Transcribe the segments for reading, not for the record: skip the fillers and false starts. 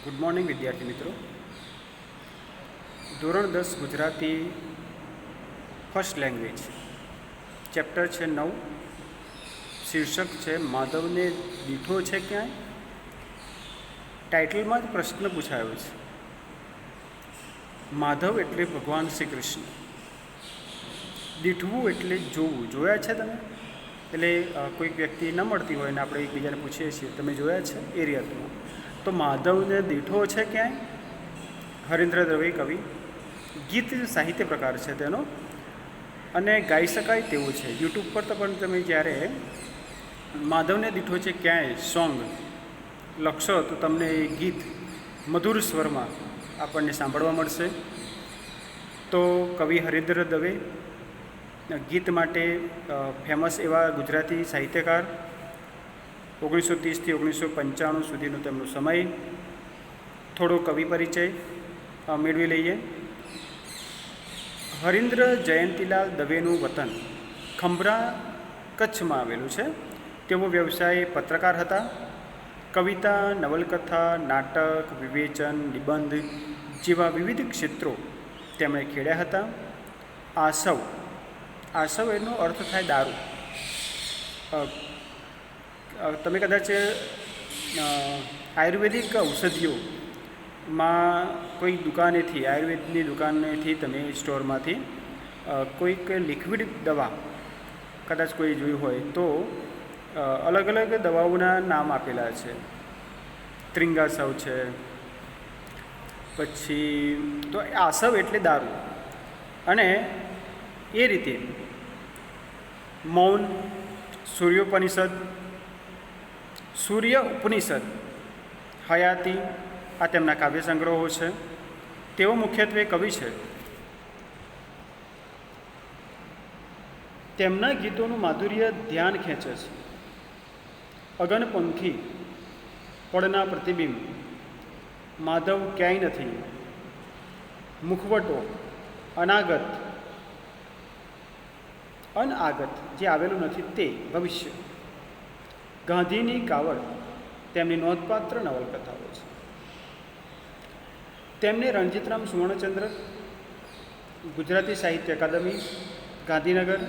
Good morning વિદ્યાર્થી મિત્રો. ધોરણ 10 ગુજરાતી ફર્સ્ટ લેંગ્વેજ ચેપ્ટર છે 9. શીર્ષક છે માધવને દીઠો છે ક્યાંય. ટાઇટલમાં જ પ્રશ્ન પૂછાયો છે. માધવ એટલે ભગવાન શ્રી કૃષ્ણ. દીઠવું એટલે જોવું. જોયા છે તમે? એટલે કોઈક વ્યક્તિ ન મળતી હોય ને આપણે એકબીજાને પૂછીએ છીએ તમે જોયા છે એ રીતમાં. તો માધવને દીઠો છે ક્યાંય. હરીન્દ્ર દવે કવિ. ગીત સાહિત્ય પ્રકાર છે તેનો અને ગાઈ શકાય તેવું છે. યુટ્યુબ પર તો પણ તમે જ્યારે માધવને દીઠો છે ક્યાંય સોંગ લખશો તો તમને એ ગીત મધુર સ્વરમાં આપણને સાંભળવા મળશે. તો કવિ હરીન્દ્ર દવે ગીત માટે ફેમસ એવા ગુજરાતી સાહિત્યકાર. 1930થી 1995 સુધીનો તેમનો સમય. થોડો કવિ પરિચય મેળવી લઈએ. હરીન્દ્ર જયંતીલાલ દવેનું વતન ખંભરા કચ્છમાં આવેલું છે. તેઓ વ્યવસાય પત્રકાર હતા. કવિતા, નવલકથા, નાટક, વિવેચન, નિબંધ જેવા વિવિધ ક્ષેત્રો તેમણે ખેડ્યા હતા. આસવ એનો અર્થ થાય દારૂ. તમે કદાચ આયુર્વેદિક ઔષધિઓમાં કોઈ દુકાનેથી આયુર્વેદની દુકાનેથી તમે સ્ટોરમાંથી કોઈક લિક્વિડ દવા કદાચ કોઈ જોયું હોય તો અલગ અલગ દવાઓના નામ આપેલા છે. ત્રિંગાસવ છે, પછી તો આસવ એટલે દારૂ. અને એ રીતે મૌન, સૂર્ય ઉપનિષદ, હયાતી આ તેમના કાવ્ય સંગ્રહો છે. તેઓ મુખ્યત્વે કવિ છે. તેમના ગીતોનું માધુર્ય ધ્યાન ખેંચે છે. અગનપંખી, પડના પ્રતિબિંબ, માધવ ક્યાંય નથી, મુખવટો, અનાગત જે આવેલું નથી તે ભવિષ્ય, ગાંધીની કાવડ તેમની નોંધપાત્ર નવલકથાઓ છે. તેમને રણજીતરામ સુવર્ણચંદ્રક, ગુજરાતી સાહિત્ય અકાદમી, ગાંધીનગર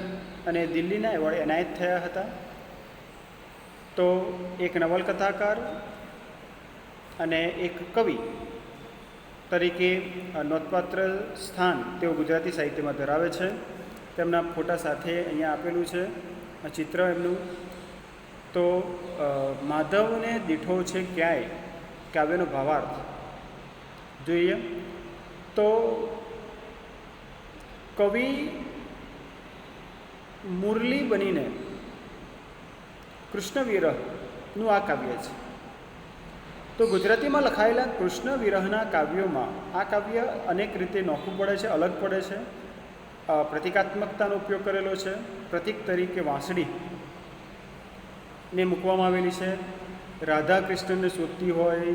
અને દિલ્હીના એવોર્ડ એનાયત થયા હતા. તો એક નવલકથાકાર અને એક કવિ તરીકે નોંધપાત્ર સ્થાન તેઓ ગુજરાતી સાહિત્યમાં ધરાવે છે. તેમના ફોટા સાથે અહીંયા આપેલું છે આ ચિત્ર એમનું. તો માધવને દીઠો છે ક્યાંય કાવ્યનો ભાવાર્થ જોઈએ તો કવિ મુરલી બનીને કૃષ્ણ વિરહનું આ કાવ્ય છે. તો ગુજરાતીમાં લખાયેલા કૃષ્ણ વિરહના કાવ્યોમાં આ કાવ્ય અનેક રીતે નોખું પડે છે, અલગ પડે છે. પ્રતિકાત્મકતાનો ઉપયોગ કરેલો છે. પ્રતિક તરીકે વાંસળી ને મૂકવામાં આવેલી છે. રાધા કૃષ્ણને શોધતી હોય,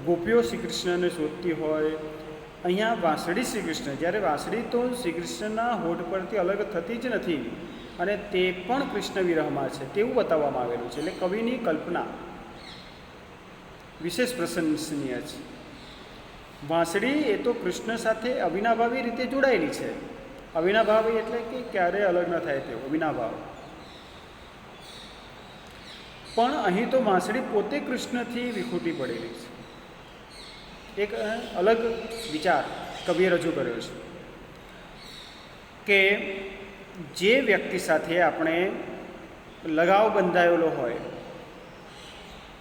ગોપીઓ શ્રી કૃષ્ણને શોધતી હોય. અહીંયા વાંસળી શ્રી કૃષ્ણ, જ્યારે વાંસળી તો શ્રી કૃષ્ણના હોઠ પરથી અલગ થતી જ નથી અને તે પણ કૃષ્ણ વિરહમાં છે તેવું બતાવવામાં આવેલું છે. એટલે કવિની કલ્પના વિશેષ પ્રશંસનીય છે. વાંસળી એ તો કૃષ્ણ સાથે અવિનાભાવી રીતે જોડાયેલી છે. અવિનાભાવી એટલે કે ક્યારેય અલગ ન થાય તેવું અવિનાભાવ. પણ અહીં તો વાંસળી પોતે કૃષ્ણથી વિખૂટી પડેલી છે. એક અલગ વિચાર કવિએ રજૂ કર્યો છે કે જે વ્યક્તિ સાથે આપણે લગાવ બંધાયેલો હોય,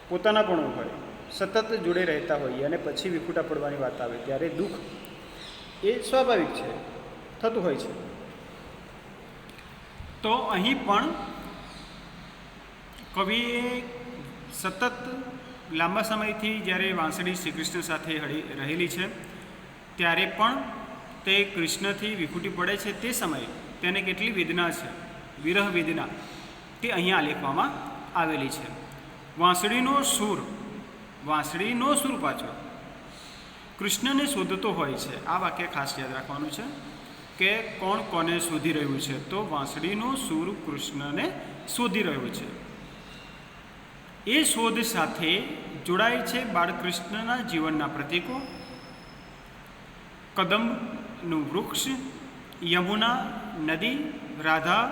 પોતાનાપણું હોય, સતત જોડે રહેતા હોઈએ અને પછી વિખૂટા પડવાની વાત આવે ત્યારે દુઃખ એ સ્વાભાવિક છે, થતું હોય છે. તો અહીં પણ કવિએ સતત લાંબા સમયથી જ્યારે વાંસળી શ્રી કૃષ્ણ સાથે રહેલી છે ત્યારે પણ તે કૃષ્ણથી વિખૂટી પડે છે તે સમયે તેને કેટલી વેદના છે, વિરહ વેદના, તે અહીંયા આલેખવામાં આવેલી છે. વાંસળીનો સૂર પાછો કૃષ્ણને શોધતો હોય છે. આ વાક્ય ખાસ યાદ રાખવાનું છે કે કોણ કોને શોધી રહ્યું છે. તો વાંસળીનો સૂર કૃષ્ણને શોધી રહ્યો છે. એ શોધ સાથે જોડાય છે બાળકૃષ્ણના જીવનના પ્રતીકો, કદંબનું વૃક્ષ, યમુના નદી, રાધા,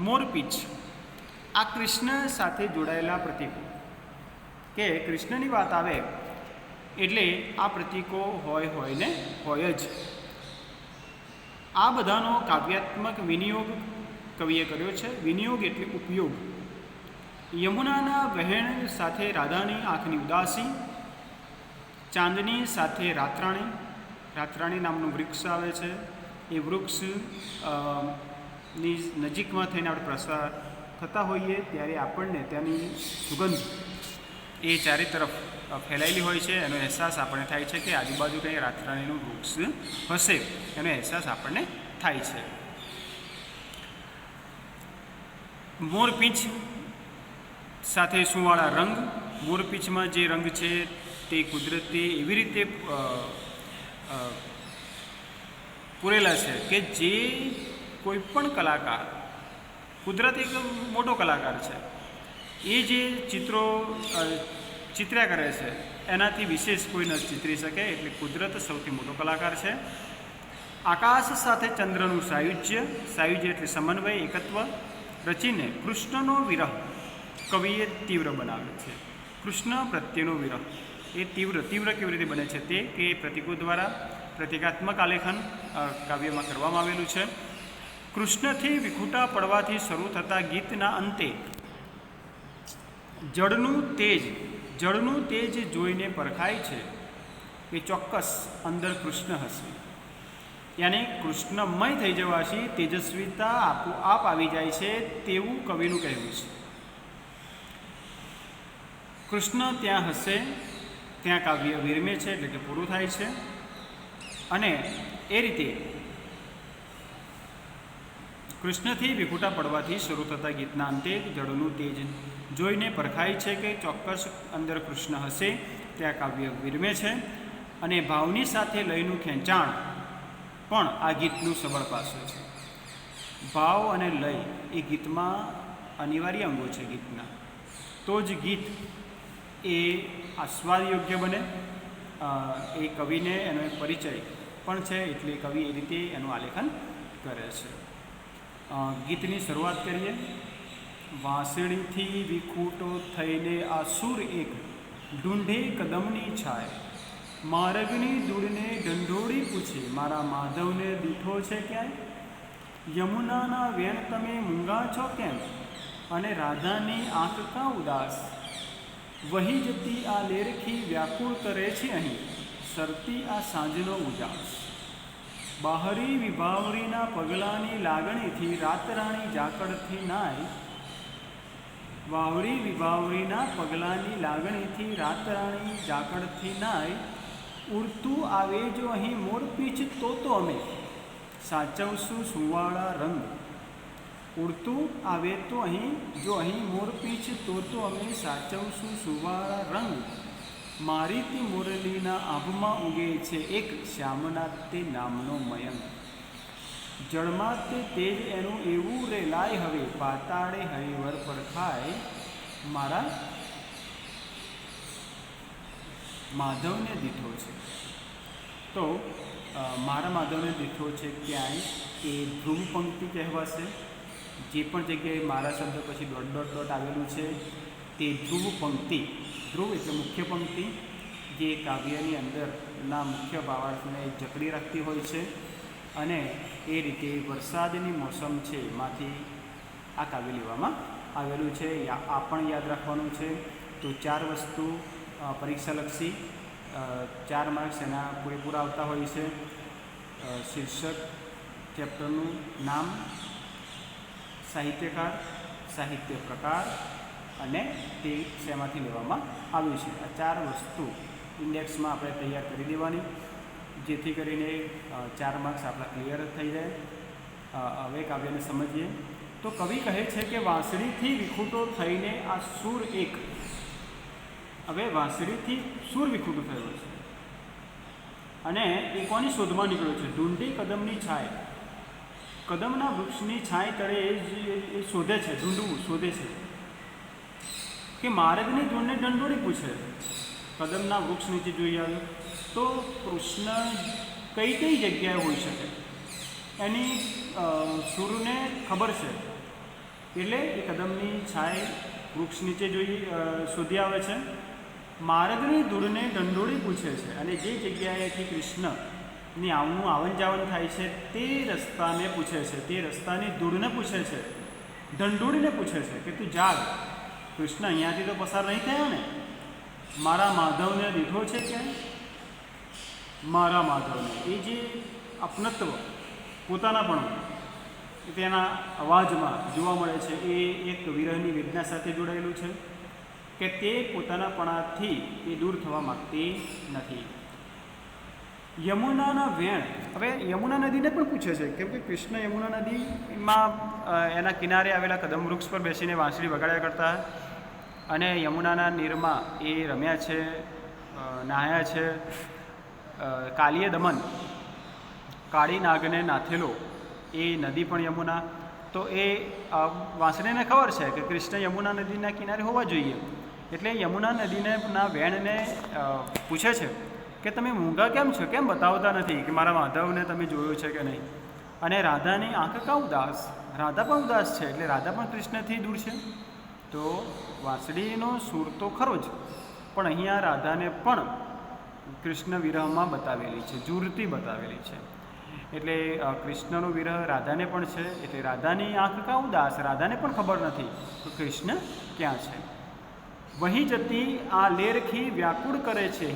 મોરપીંછ આ કૃષ્ણ સાથે જોડાયેલા પ્રતીકો. કે કૃષ્ણની વાત આવે એટલે આ પ્રતીકો હોય ને હોય જ. આ બધાનો કાવ્યાત્મક વિનિયોગ કવિએ કર્યો છે. વિનિયોગ એટલે ઉપયોગ. યમુનાના વહેણ સાથે રાધાની આંખની ઉદાસી, ચાંદની સાથે રાતરાણી. રાતરાણી નામનું વૃક્ષ આવે છે. એ વૃક્ષ ની નજીકમાં થઈને આપણે પ્રસાર થતા હોઈએ ત્યારે આપણને ત્યાંની સુગંધ એ ચારે તરફ ફેલાયેલી હોય છે. એનો અહેસાસ આપણને થાય છે કે આજુબાજુ કંઈ રાતરાણીનું વૃક્ષ હશે, એનો અહેસાસ આપણને થાય છે. મોરપીંછ સાથે સુંવાળા રંગ. મોરપીંછમાં જે રંગ છે તે કુદરતી એવી રીતે પૂરેલા છે કે જે કોઈ પણ કલાકાર, કુદરત એક મોટો કલાકાર છે, એ જે ચિત્રો ચિત્ર્યા કરે છે એનાથી વિશેષ કોઈ ન ચિતરી શકે. એટલે કુદરત સૌથી મોટો કલાકાર છે. આકાશ સાથે ચંદ્રનું સાયુજ્ય. સાયુજ્ય એટલે સમન્વય, એકત્વ રચીને કૃષ્ણનો વિરહ કવિએ તીવ્ર બનાવ્યો છે. કૃષ્ણ પ્રત્યેનો વિરહ એ તીવ્ર કેવી રીતે બને છે તે કે પ્રતીકો દ્વારા પ્રતિકાત્મક આલેખન કાવ્યમાં કરવામાં આવેલું છે. કૃષ્ણથી વિખૂટા પડવાથી શરૂ થતા ગીતના અંતે જળનું તેજ જોઈને પરખાય છે કે ચોક્કસ અંદર કૃષ્ણ હશે. યાની કૃષ્ણમય થઈ જવાથી તેજસ્વીતા આપોઆપ આવી જાય છે તેવું કવિનું કહેવું છે. કૃષ્ણ ત્યાં હશે, ત્યાં કાવ્ય વિરમે છે, એટલે કે પૂરું થાય છે. અને એ રીતે કૃષ્ણથી વિખૂટા પડવાથી શરૂ થતા ગીતના અંતે જળનું તેજ જોઈને પરખાય છે કે ચોક્કસ અંદર કૃષ્ણ હશે, ત્યાં કાવ્ય વિરમે છે. અને ભાવની સાથે લયનું ખેંચાણ પણ આ ગીતનું સબળ પાસું છે. ભાવ અને લય એ ગીતમાં અનિવાર્ય અંગો છે ગીતના. તો જ ગીત એ આસ્વાદ યોગ્ય બને. એ કવિને એનો એક પરિચય પણ છે, એટલે કવિ એ રીતે એનું આલેખન કરે છે. ગીતની શરૂઆત કરીએ. વાંસળીથી વિખૂટો થઈને આ સૂર એક ઢૂંઢે કદમની છાય, માર્ગની દૂરને ઢંઢોળી પૂછે, મારા માધવને દીઠો છે ક્યાંય? યમુનાના વેણ તમે મૂંગા છો કેમ, અને રાધાની આંખ કાં ઉદાસ? વહી જતી આ લેરખી વ્યાકુળ કરે છે અહીં, સરતી આ સાંજનો ઉજાસ. બહારી વિભાવરીના પગલાંની લાગણીથી રાતરાણી ઝાકળથી નાય, વાવરી વિભાવરીના પગલાંની લાગણીથી રાતરાણી ઝાકળથી નાય. ઉડતું આવે જો અહીં મોરપીંછ તો અમે સાચવશું સુંવાળા રંગ. ઉડતું આવે તો અહીં મોરપીંછ તો અમે સાચવશું સુંવાળા રંગ. મારી તે મુરલીના આભમાં ઉગે છે એક શ્યામના તે નામનો મયંક. જળમાં તે તેજ એનું એવું રે લાય હવે, પાતાળે હરિવર પર ખાય, મારા માધવને દીઠો છે. તો મારા માધવને દીઠો છે ક્યાંય એ ધ્રુવ પંક્તિ કહેવાશે. જે પણ જગ્યાએ મારા શબ્દ પછી ડોટ ડોટ ડોટ આવેલું છે તે ધ્રુવ પંક્તિ. ધ્રુવ એટલે મુખ્ય પંક્તિ, જે કાવ્યની અંદરના મુખ્ય ભાવાર્થને જકડી રાખતી હોય છે. અને એ રીતે વરસાદની મોસમ છે એમાંથી આ કાવ્ય લેવામાં આવેલું છે. આ પણ યાદ રાખવાનું છે. તો 4 વસ્તુ પરીક્ષાલક્ષી 4 માર્ક્સ એના પૂરેપૂરા આવતા હોય છે. શીર્ષક, ચેપ્ટરનું નામ, સાહિત્યકાર, સાહિત્ય પ્રકાર અને તે શેમાંથી લેવામાં આવ્યું છે. આ 4 વસ્તુ ઇન્ડેક્સમાં આપણે તૈયાર કરી દેવાની, જેથી કરીને 4 માર્ક્સ આપણા ક્લિયર થઈ જાય. હવે કાવ્યને સમજીએ. તો કવિ કહે છે કે વાંસળીથી વિખૂટો થઈને આ સૂર એક. હવે વાંસળીથી સૂર વિખૂટો થયો છે અને એ કોની શોધમાં નીકળ્યો છે? ઢૂંઢી કદમની છાય. કદમના વૃક્ષની છાય તળે એ શોધે છે, ઢૂંઢવું શોધે છે. કે માર્ગની ધૂળને દંડોળી પૂછે. કદમના વૃક્ષ નીચે જોઈ આવે તો કૃષ્ણ કઈ કઈ જગ્યાએ હોઈ શકે એની સૂરને ખબર છે. એટલે એ કદમની છાય વૃક્ષ નીચે શોધી આવે છે. માર્ગની ધૂળને દંડોળી પૂછે છે અને જે જગ્યાએથી કૃષ્ણની આવન જાવન થાય છે તે રસ્તાને પૂછે છે, તે રસ્તાની ધૂળને પૂછે છે, દંડોળીને પૂછે છે કે તું જાગ, કૃષ્ણ અહીંયાથી તો પસાર નહીં થયા ને, મારા માધવને દીઠો છે ક્યાંય? મારા માધવને, એ જે અપનત્વ પોતાનાપણું તેના અવાજમાં જોવા મળે છે, એ એક વિરહની વેદના સાથે જોડાયેલું છે કે તે પોતાનાપણાથી એ દૂર થવા માગતી નથી. યમુનાના વેણ, હવે યમુના નદીને પણ પૂછે છે કેમ કે કૃષ્ણ યમુના નદીમાં એના કિનારે આવેલા કદમ વૃક્ષ પર બેસીને વાંસળી વગાડ્યા કરતા અને યમુનાના નીરમાં એ રમ્યા છે, નાહ્યા છે. કાલીય દમન, કાળી નાગને નાથેલો એ નદી પણ યમુના. તો એ વાંસળીને ખબર છે કે કૃષ્ણ યમુના નદીના કિનારે હોવા જોઈએ, એટલે યમુના નદીના વેણને પૂછે છે કે તમે મૂંગા કેમ છો, કેમ બતાવતા નથી કે મારા માધવને તમે જોયો છે કે નહીં? અને રાધાની આંખ કા ઉદાસ, રાધા પણ ઉદાસ છે, એટલે રાધા પણ કૃષ્ણથી દૂર છે. તો વાંસળીનો સૂર તો ખરો જ, પણ અહીંયા રાધાને પણ કૃષ્ણ વિરહમાં બતાવેલી છે, જુરતી બતાવેલી છે. એટલે કૃષ્ણનો વિરહ રાધાને પણ છે, એટલે રાધાની આંખ કા ઉદાસ, રાધાને પણ ખબર નથી તો કૃષ્ણ ક્યાં છે. વહી જતી આ લેરખી વ્યાકુળ કરે છે.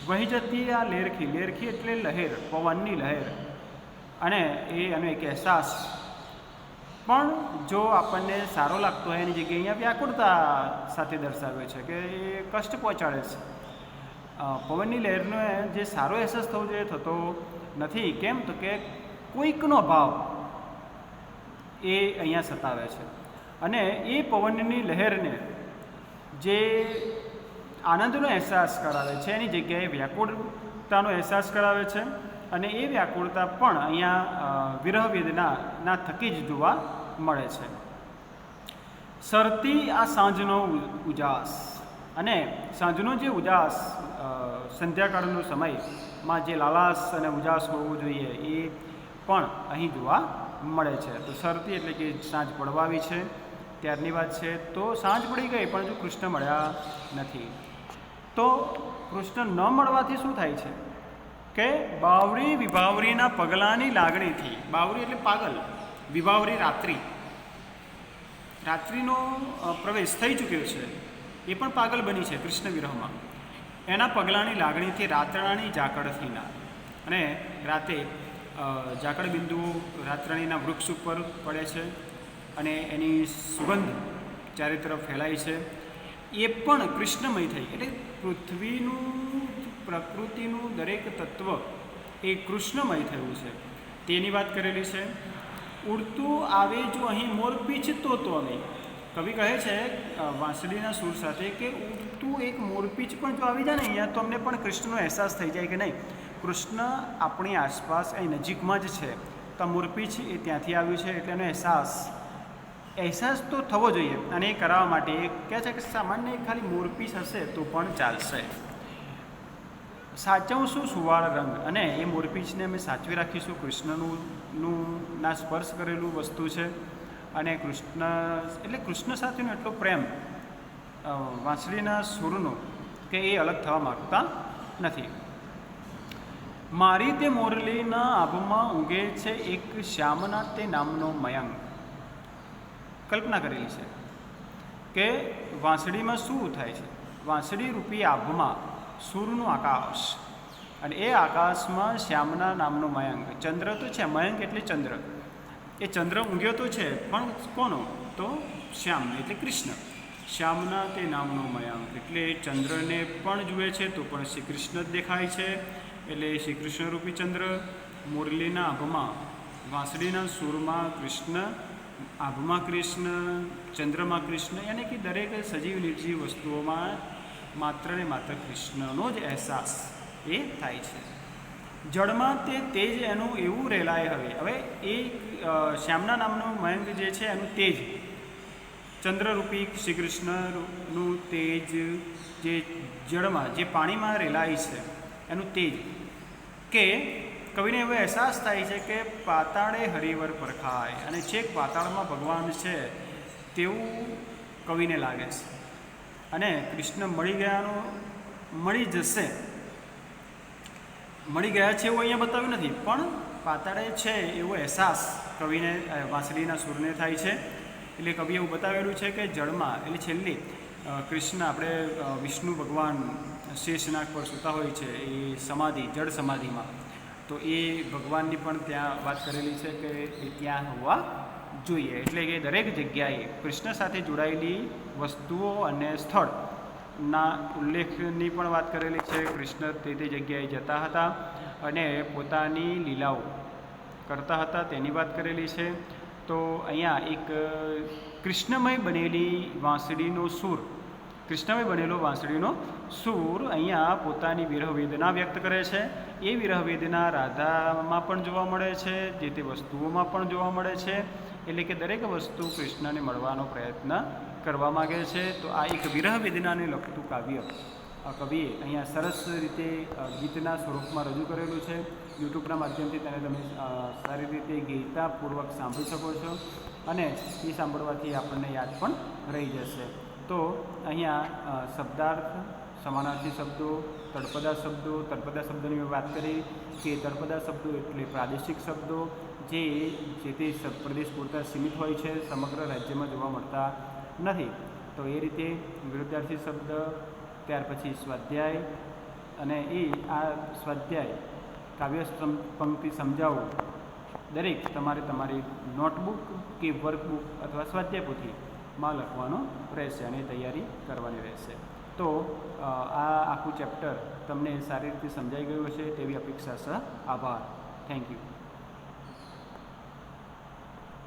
વહી જતી આ લેરખી, લેરખી એટલે લહેર, પવનની લહેર, અને એનો એક અહેસાસ પણ જો આપણને સારો લાગતો હોય એની જગ્યાએ અહીંયા વ્યાકુળતા સાથે દર્શાવ્યો છે કે એ કષ્ટ પહોંચાડે છે. પવનની લહેરનો જે સારો અહેસાસ થવો જોઈએ થતો નથી. કેમ? તો કે કોઈકનો ભાવ એ અહીંયા સતાવે છે અને એ પવનની લહેરને જે આનંદનો અહેસાસ કરાવે છે એની જગ્યાએ વ્યાકુળતાનો અહેસાસ કરાવે છે. અને એ વ્યાકુળતા પણ અહીંયા વિરહ વેદનાના થકી જ જોવા મળે છે. સરતી આ સાંજનો ઉજાસ, અને સાંજનો જે ઉજાસ સંધ્યાકાળનો સમયમાં જે લાલાસ અને ઉજાસ હોવો જોઈએ એ પણ અહીં જોવા મળે છે. તો સરતી એટલે કે સાંજ પડવા આવી છે ત્યારની વાત છે. તો સાંજ પડી ગઈ પણ જો કૃષ્ણ મળ્યા નથી. તો કૃષ્ણ ન મળવાથી શું થાય છે કે બાવરી વિભાવરીના પગલાંની લાગણીથી, બાવરી એટલે પાગલ, વિભાવરી રાત્રિ, રાત્રિનો પ્રવેશ થઈ ચૂક્યો છે, એ પણ પાગલ બની છે કૃષ્ણ વિરહમાં. એના પગલાંની લાગણીથી રાતરાણી ઝાકળથીના, અને રાતે ઝાકળ બિંદુઓ રાતરાણીના વૃક્ષ ઉપર પડે છે અને એની સુગંધ ચારે તરફ ફેલાય છે. એ પણ કૃષ્ણમય થઈ, એટલે પૃથ્વીનું, પ્રકૃતિનું દરેક તત્વ એ કૃષ્ણમય થયું છે તેની વાત કરેલી છે. ઉડતું આવે જો અહીં મોર પીછતો તો નહીં, કવિ કહે છે વાંસળીના સૂર સાથે કે ઉડતું એક મોરપીંછ પણ જો આવી જાય ને અહીંયા તો અમને પણ કૃષ્ણનો અહેસાસ થઈ જાય કે નહીં, કૃષ્ણ આપણી આસપાસ અહીં નજીકમાં જ છે. તો મોરપીંછ એ ત્યાંથી આવ્યું છે એટલે એનો અહેસાસ તો થવો જોઈએ. અને એ કરાવવા માટે એ કહે છે કે સામાન્ય ખાલી મોરપીંછ હશે તો પણ ચાલશે. સાચવશું સુવાળ રંગ, અને એ મોરપીંછને અમે સાચવી રાખીશું. કૃષ્ણનું સ્પર્શ કરેલું વસ્તુ છે અને કૃષ્ણ એટલે કૃષ્ણ સાથેનો એટલો પ્રેમ વાંસળીના સૂરનો કે એ અલગ થવા માગતા નથી. મારી તે મોરલીના આભમાં ઊંઘે છે એક શ્યામના તે નામનો મયંક. કલ્પના કરેલી છે કે વાંસળીમાં શું થાય છે, વાંસળી રૂપી આભમાં સૂરનું આકાશ, અને એ આકાશમાં શ્યામના નામનો મયંક, ચંદ્ર તો છે, મયંક એટલે ચંદ્ર, એ ચંદ્ર ઊંઘ્યો તો છે પણ કોનો? તો શ્યામ એટલે કૃષ્ણ. શ્યામના તે નામનો મયંક એટલે ચંદ્રને પણ જુએ છે તો પણ શ્રી કૃષ્ણ જ દેખાય છે, એટલે શ્રી કૃષ્ણ રૂપી ચંદ્ર. મુરલીના આભમાં, વાંસળીના સૂરમાં કૃષ્ણ, આભમાં કૃષ્ણ, ચંદ્રમાં કૃષ્ણ, યાની કે દરેક સજીવ નિર્જીવ વસ્તુઓમાં માત્ર ને માત્ર કૃષ્ણનો જ અહેસાસ એ થાય છે. જળમાં તે તેજ એનું એવું રેલાય હવે. હવે એ શ્યામના નામનો મયંક જે છે એનું તેજ ચંદ્રરૂપી શ્રી કૃષ્ણનું તેજ જે જળમાં જે પાણીમાં રેલાય છે એનું તેજ કે કવિને એવો અહેસાસ થાય છે કે પાતાળે હરિવર પરખાય અને છેક પાતાળમાં ભગવાન છે તેવું કવિને લાગે છે અને કૃષ્ણ મળી જશે મળી ગયા છે એવું અહીંયા બતાવ્યું નથી પણ પાતાળે છે એવો અહેસાસ કવિને વાંસળીના સૂરને થાય છે એટલે કવિએ એવું બતાવેલું છે કે જળમાં એટલે છેલ્લી કૃષ્ણ આપણે વિષ્ણુ ભગવાન શેષનાગ પર સૂતા હોય છે એ સમાધિ જળ સમાધિમાં તો એ ભગવાનની પણ ત્યાં વાત કરેલી છે કે એ ત્યાં હોવા જોઈએ એટલે કે દરેક જગ્યાએ કૃષ્ણ સાથે જોડાયેલી વસ્તુઓ અને સ્થળના ઉલ્લેખની પણ વાત કરેલી છે. કૃષ્ણ તે જગ્યાએ જતા હતા અને પોતાની લીલાઓ કરતા હતા તેની વાત કરેલી છે. તો અહીંયા એક કૃષ્ણમય બનેલી વાંસળીનો સૂર કૃષ્ણમય બનેલો વાંસળીનો સૂર અહીંયા પોતાની વિરહ વેદના વ્યક્ત કરે છે. એ વિરહ વેદના રાધામાં પણ જોવા મળે છે, જે તે વસ્તુઓમાં પણ જોવા મળે છે. એટલે કે દરેક વસ્તુ કૃષ્ણને મળવાનો પ્રયત્ન કરવા માગે છે. તો આ એક વિરહ વેદનાને લગતું કાવ્ય કવિએ અહીંયા સરસ રીતે ગીતના સ્વરૂપમાં રજૂ કરેલું છે. યુટ્યુબના માધ્યમથી તેને તમે સારી રીતે ગીતાપૂર્વક સાંભળી શકો છો અને એ સાંભળવાથી આપણને યાદ પણ રહી જશે. તો અહીંયા શબ્દાર્થ, સમાનાર્થી શબ્દો, તળપદા શબ્દોની મેં વાત કરી કે તળપદા શબ્દો એટલે પ્રાદેશિક શબ્દો જે તે પ્રદેશ પૂરતા સીમિત હોય છે, સમગ્ર રાજ્યમાં જોવા મળતા નથી. તો એ રીતે વિરુદ્ધાર્થી શબ્દ, ત્યાર પછી સ્વાધ્યાય અને આ સ્વાધ્યાય કાવ્ય પંક્તિ સમજાવવું દરેક તમારે તમારી નોટબુક કે વર્કબુક અથવા સ્વાધ્યાય પોથીમાં લખવાનો રહેશે અને તૈયારી કરવાની રહેશે. તો આ આખું ચેપ્ટર તમને સારી રીતે સમજાઈ ગયું હશે તેવી અપેક્ષા છે. આભાર. Thank you.